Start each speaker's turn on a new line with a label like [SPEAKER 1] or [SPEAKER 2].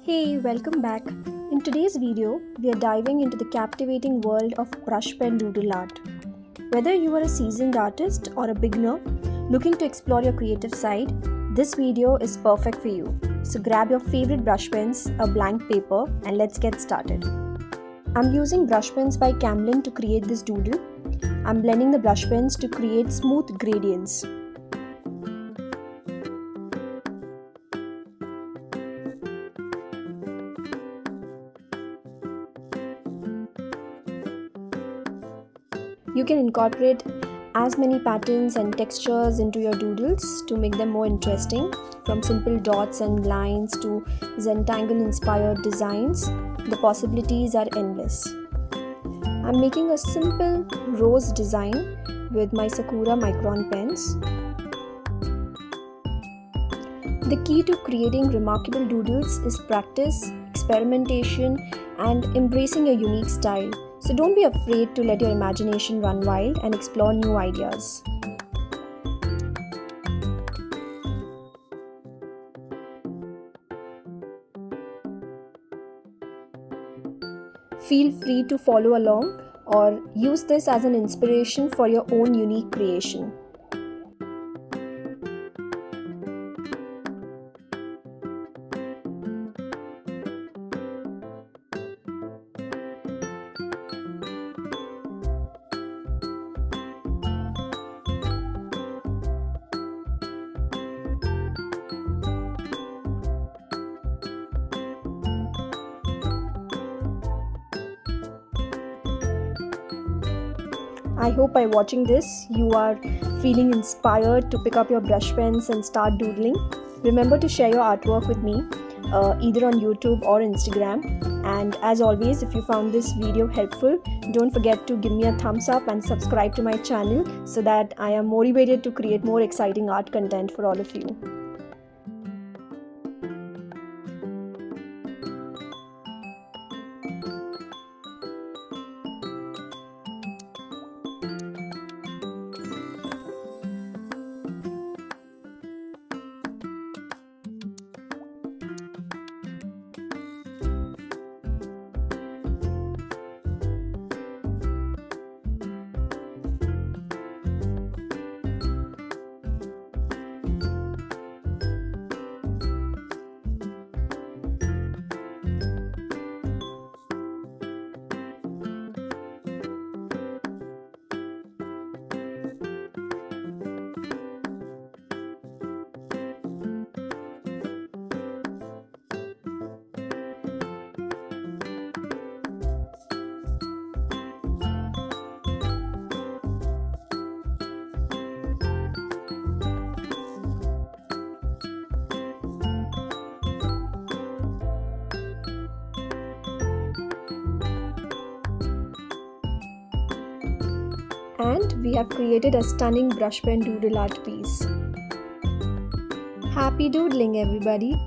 [SPEAKER 1] Hey, welcome back. In today's video, we are diving into the captivating world of brushpen doodle art. Whether you are a seasoned artist or a beginner looking to explore your creative side, this video is perfect for you. So grab your favorite brush pens, a blank paper, and let's get started. I'm using brush pens by Camlin to create this doodle. I'm blending the brush pens to create smooth gradients. You can incorporate as many patterns and textures into your doodles to make them more interesting. From simple dots and lines to Zentangle inspired designs, the possibilities are endless. I'm making a simple rose design with my Sakura Micron pens. The key to creating remarkable doodles is practice, experimentation, and embracing your unique style. So don't be afraid to let your imagination run wild and explore new ideas. Feel free to follow along or use this as an inspiration for your own unique creation. I hope by watching this, you are feeling inspired to pick up your brush pens and start doodling. Remember to share your artwork with me, either on YouTube or Instagram. And as always, if you found this video helpful, don't forget to give me a thumbs up and subscribe to my channel so that I am motivated to create more exciting art content for all of you. And we have created a stunning brush pen doodle art piece. Happy doodling, everybody!